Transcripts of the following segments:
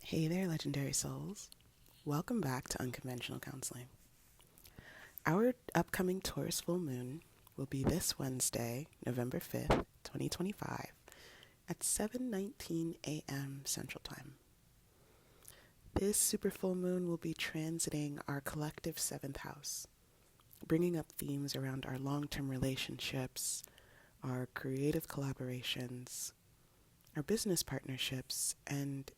Hey there, legendary souls. Welcome back to Unconventional Counseling. Our upcoming Taurus full moon will be this Wednesday, November 5th, 2025, at 7:19 a.m. Central Time. This super full moon will be transiting our collective seventh house, bringing up themes around our long-term relationships, our creative collaborations, our business partnerships, and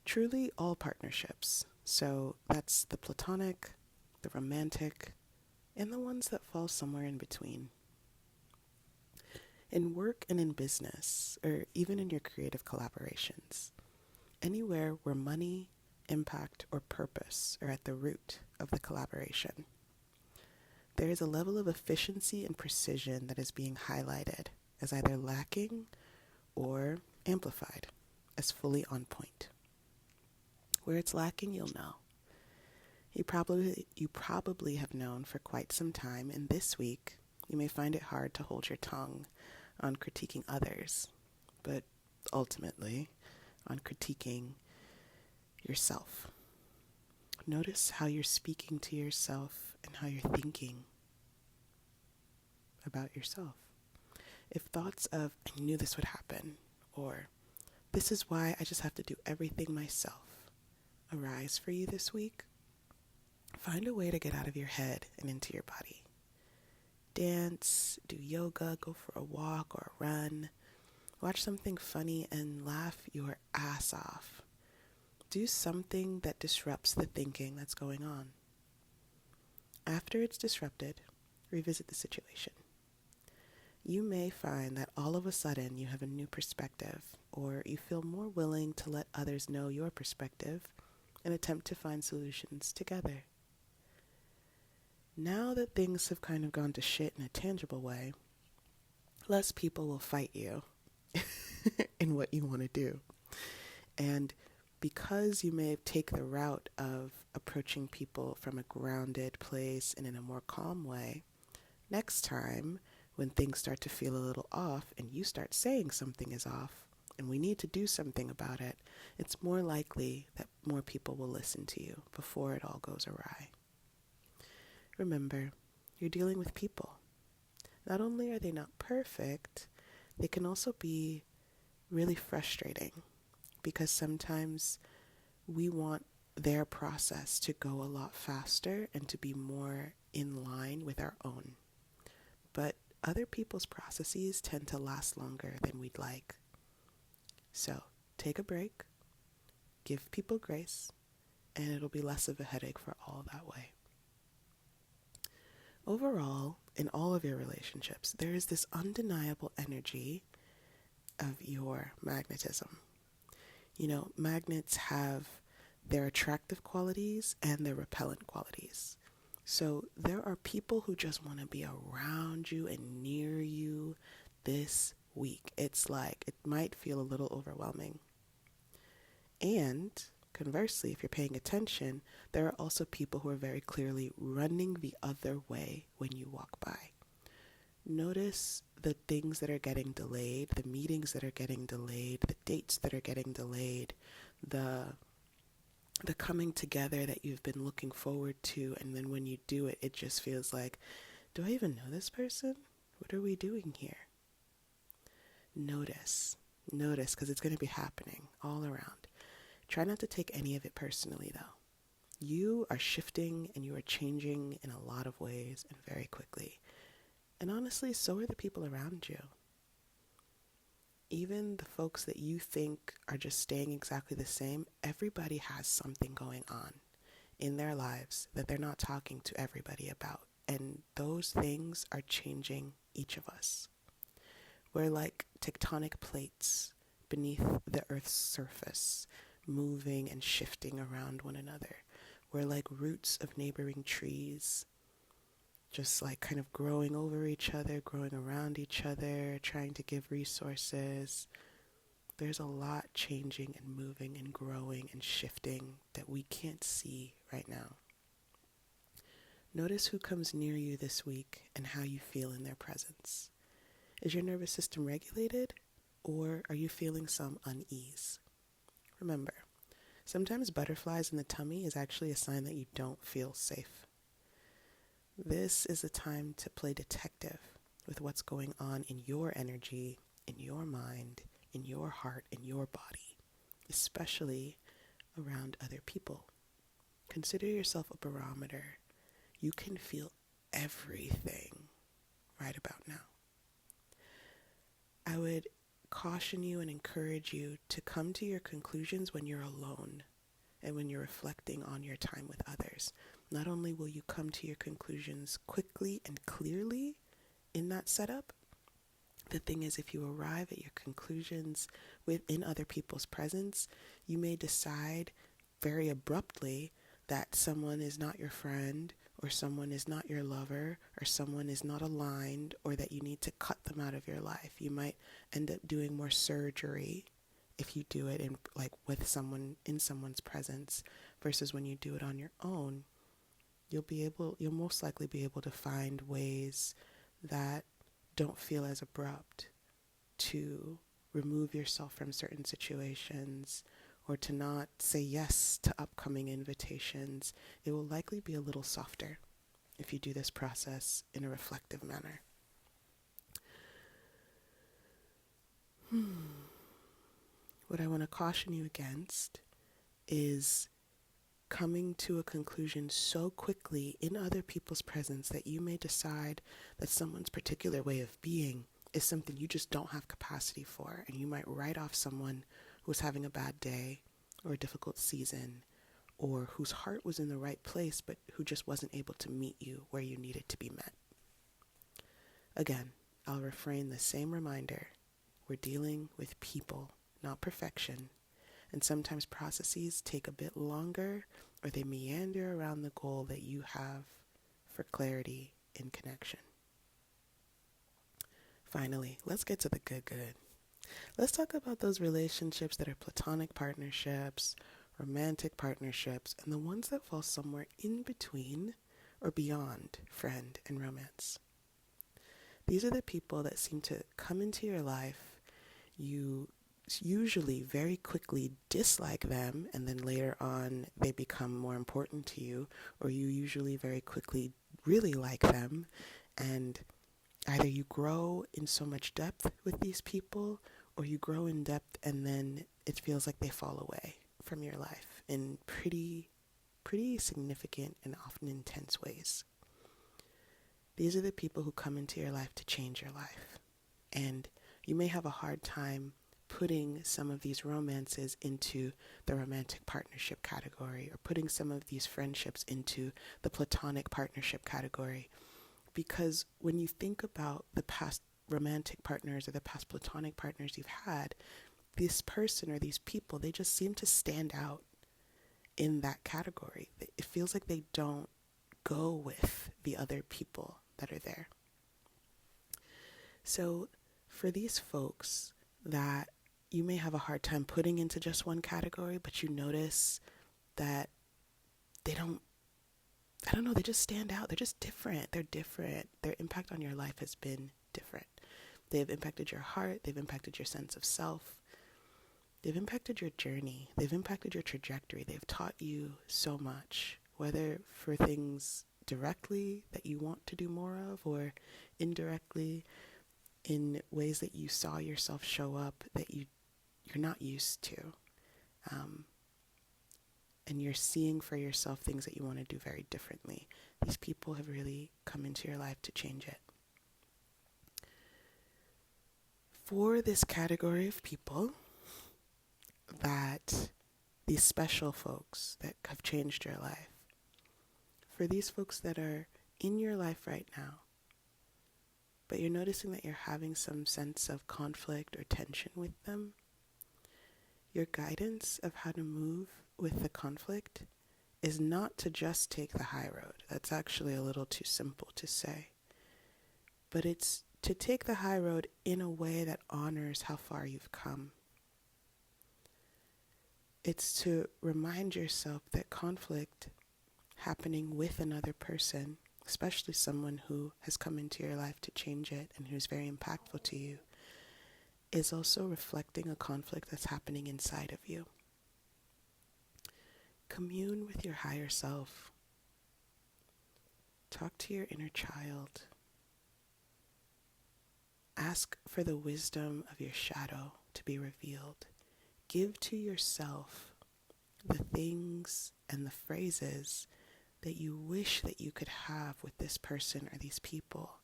truly all partnerships. So that's the platonic, the romantic, and the ones that fall somewhere in between. In work and in business, or even in your creative collaborations, anywhere where money, impact, or purpose are at the root of the collaboration, there is a level of efficiency and precision that is being highlighted as either lacking or amplified as fully on point. Where it's lacking, you'll know. You probably have known for quite some time, and this week you may find it hard to hold your tongue on critiquing others, but ultimately on critiquing yourself. Notice how you're speaking to yourself and how you're thinking about yourself. If thoughts of, I knew this would happen, or this is why I just have to do everything myself, arise for you this week, find a way to get out of your head and into your body. Dance, do yoga, go for a walk or a run, watch something funny and laugh your ass off. Do something that disrupts the thinking that's going on. After it's disrupted, revisit the situation. You may find that all of a sudden you have a new perspective, or you feel more willing to let others know your perspective and attempt to find solutions together. Now that things have kind of gone to shit in a tangible way, less people will fight you in what you want to do. And because you may take the route of approaching people from a grounded place and in a more calm way, next time when things start to feel a little off and you start saying something is off and we need to do something about it, it's more likely that more people will listen to you before it all goes awry. Remember, you're dealing with people. Not only are they not perfect, they can also be really frustrating because sometimes we want their process to go a lot faster and to be more in line with our own. But other people's processes tend to last longer than we'd like. So take a break, give people grace, and it'll be less of a headache for all that way. Overall, in all of your relationships, there is this undeniable energy of your magnetism. You know, magnets have their attractive qualities and their repellent qualities. So there are people who just want to be around you and near you this week. It's like, it might feel a little overwhelming. And conversely, if you're paying attention, there are also people who are very clearly running the other way when you walk by. Notice the things that are getting delayed, the meetings that are getting delayed, the dates that are getting delayed, the coming together that you've been looking forward to, and then when you do it, it just feels like, do I even know this person? What are we doing here? Notice, because it's going to be happening all around. Try not to take any of it personally, though. You are shifting and you are changing in a lot of ways and very quickly. And honestly, so are the people around you. Even the folks that you think are just staying exactly the same, everybody has something going on in their lives that they're not talking to everybody about. And those things are changing each of us. We're like tectonic plates beneath the Earth's surface, moving and shifting around one another. We're like roots of neighboring trees, just like kind of growing over each other, growing around each other, trying to give resources. There's a lot changing and moving and growing and shifting that we can't see right now. Notice who comes near you this week and how you feel in their presence. Is your nervous system regulated, or are you feeling some unease? Remember, Sometimes butterflies in the tummy is actually a sign that you don't feel safe. This is a time to play detective with what's going on in your energy, in your mind, in your heart, in your body, especially around other people. Consider yourself a barometer. You can feel everything right about now. I would caution you and encourage you to come to your conclusions when you're alone and when you're reflecting on your time with others. Not only will you come to your conclusions quickly and clearly in that setup, the thing is, if you arrive at your conclusions within other people's presence, you may decide very abruptly that someone is not your friend, or someone is not your lover, or someone is not aligned, or that you need to cut them out of your life. You might end up doing more surgery if you do it with someone in someone's presence versus when you do it on your own. You'll most likely be able to find ways that don't feel as abrupt to remove yourself from certain situations or to not say yes to upcoming invitations. It will likely be a little softer if you do this process in a reflective manner. What I want to caution you against is coming to a conclusion so quickly in other people's presence that you may decide that someone's particular way of being is something you just don't have capacity for, and you might write off someone who's having a bad day or a difficult season, or whose heart was in the right place but who just wasn't able to meet you where you needed to be met. Again, I'll refrain the same reminder. We're dealing with people, not perfection. And sometimes processes take a bit longer, or they meander around the goal that you have for clarity in connection. Finally, let's get to the good. Let's talk about those relationships that are platonic partnerships, romantic partnerships, and the ones that fall somewhere in between or beyond friend and romance. These are the people that seem to come into your life. You usually very quickly dislike them, and then later on they become more important to you, or you usually very quickly really like them, and either you grow in so much depth with these people, or you grow in depth and then it feels like they fall away from your life in pretty significant and often intense ways. These are the people who come into your life to change your life, and you may have a hard time putting some of these romances into the romantic partnership category, or putting some of these friendships into the platonic partnership category. Because when you think about the past romantic partners or the past platonic partners you've had, this person or these people, they just seem to stand out in that category. It feels like they don't go with the other people that are there. So for these folks that you may have a hard time putting into just one category, but you notice that they just stand out. They're just different. They're different. Their impact on your life has been different. They've impacted your heart. They've impacted your sense of self. They've impacted your journey. They've impacted your trajectory. They've taught you so much, whether for things directly that you want to do more of, or indirectly in ways that you saw yourself show up that you're not used to. And you're seeing for yourself things that you want to do very differently. These people have really come into your life to change it. For this category of people, that these special folks that have changed your life, for these folks that are in your life right now, but you're noticing that you're having some sense of conflict or tension with them, your guidance of how to move with the conflict is not to just take the high road. That's actually a little too simple to say. But it's to take the high road in a way that honors how far you've come. It's to remind yourself that conflict happening with another person, especially someone who has come into your life to change it and who's very impactful to you, is also reflecting a conflict that's happening inside of you. commune with your higher self. Talk to your inner child. Ask for the wisdom of your shadow to be revealed. Give to yourself the things and the phrases that you wish that you could have with this person or these people.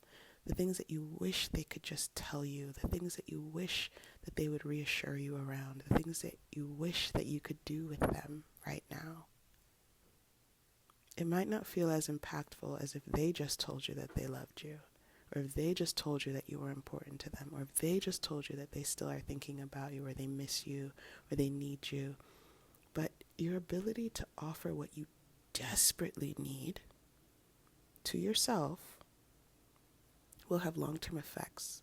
The things that you wish they could just tell you. The things that you wish that they would reassure you around. The things that you wish that you could do with them right now. It might not feel as impactful as if they just told you that they loved you, or if they just told you that you were important to them, or if they just told you that they still are thinking about you, or they miss you, or they need you. But your ability to offer what you desperately need to yourself will have long-term effects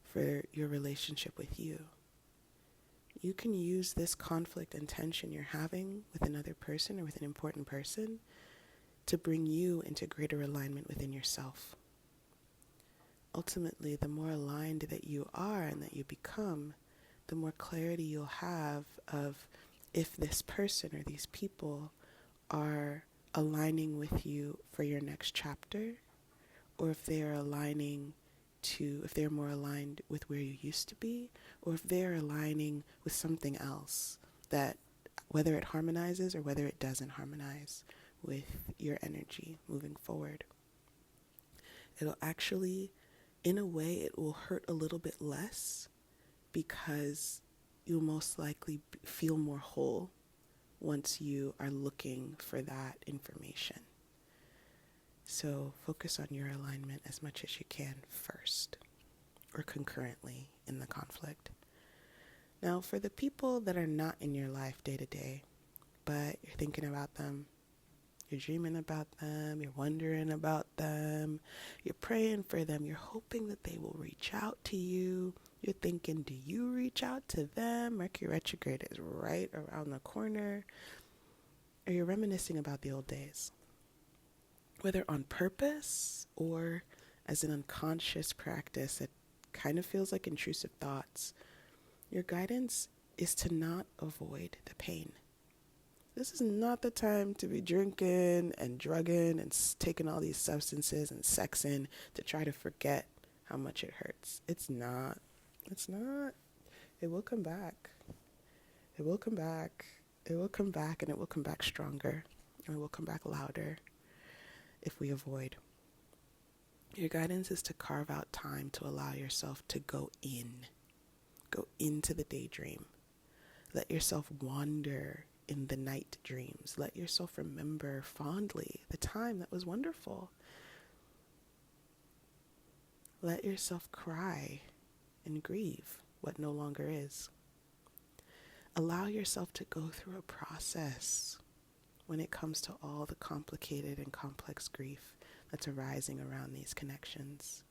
for your relationship with you. You can use this conflict and tension you're having with another person or with an important person to bring you into greater alignment within yourself. Ultimately, the more aligned that you are and that you become, the more clarity you'll have of if this person or these people are aligning with you for your next chapter, or if they are if they're more aligned with where you used to be, or if they're aligning with something else that, whether it harmonizes or whether it doesn't harmonize with your energy moving forward. It'll actually, in a way, it will hurt a little bit less because you'll most likely feel more whole once you are looking for that information. So focus on your alignment as much as you can first, or concurrently in the conflict. Now, for the people that are not in your life day to day, but you're thinking about them, you're dreaming about them, you're wondering about them, you're praying for them, you're hoping that they will reach out to you. You're thinking, do you reach out to them? Mercury retrograde is right around the corner. Or you're reminiscing about the old days, whether on purpose or as an unconscious practice that kind of feels like intrusive thoughts. Your guidance is to not avoid the pain. This is not the time to be drinking and drugging and taking all these substances and sexing to try to forget how much it hurts. It's not. It will come back. It will come back. It will come back, and it will come back stronger. And it will come back louder if we avoid. Your guidance is to carve out time to allow yourself to go into the daydream. Let yourself wander in the night dreams. Let yourself remember fondly the time that was wonderful. Let yourself cry and grieve what no longer is. Allow yourself to go through a process when it comes to all the complicated and complex grief that's arising around these connections.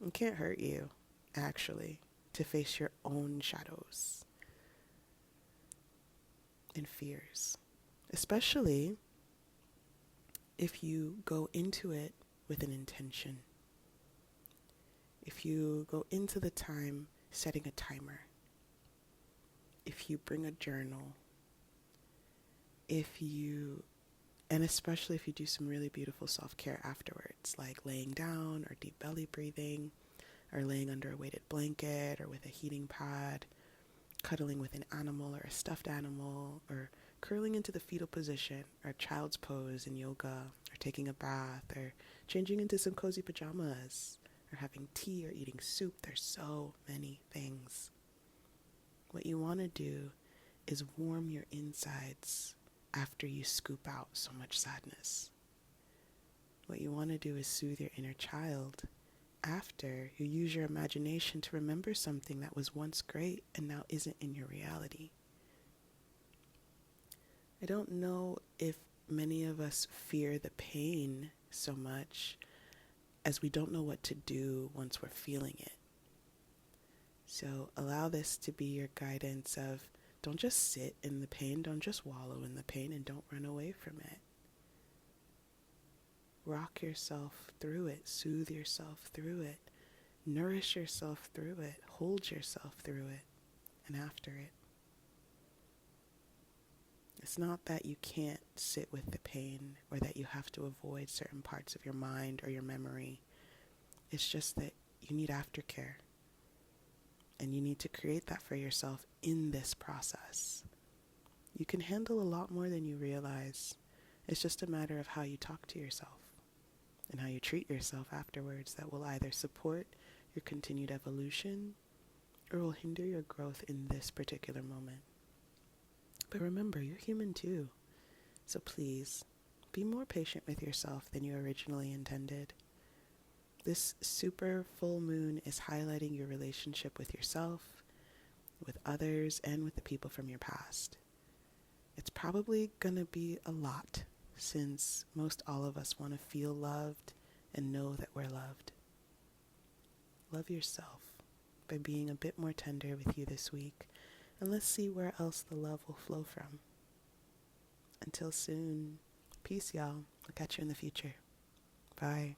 It can't hurt you, actually, to face your own shadows and fears, especially if you go into it with an intention. If you go into the time setting a timer, if you bring a journal, and especially if you do some really beautiful self-care afterwards, like laying down or deep belly breathing, or laying under a weighted blanket or with a heating pad, cuddling with an animal or a stuffed animal, or curling into the fetal position or child's pose in yoga, or taking a bath, or changing into some cozy pajamas, or having tea or eating soup. There's so many things. What you want to do is warm your insides after you scoop out so much sadness. What you want to do is soothe your inner child after you use your imagination to remember something that was once great and now isn't in your reality. I don't know if many of us fear the pain so much as we don't know what to do once we're feeling it. So allow this to be your guidance of, don't just sit in the pain, don't just wallow in the pain, and don't run away from it. Rock yourself through it, soothe yourself through it, nourish yourself through it, hold yourself through it, and after it. It's not that you can't sit with the pain or that you have to avoid certain parts of your mind or your memory. It's just that you need aftercare. And you need to create that for yourself in this process. You can handle a lot more than you realize. It's just a matter of how you talk to yourself and how you treat yourself afterwards that will either support your continued evolution or will hinder your growth in this particular moment. But remember, you're human too. So please, be more patient with yourself than you originally intended. This super full moon is highlighting your relationship with yourself, with others, and with the people from your past. It's probably going to be a lot, since most all of us want to feel loved and know that we're loved. Love yourself by being a bit more tender with you this week, and let's see where else the love will flow from. Until soon, peace, y'all. I'll catch you in the future. Bye.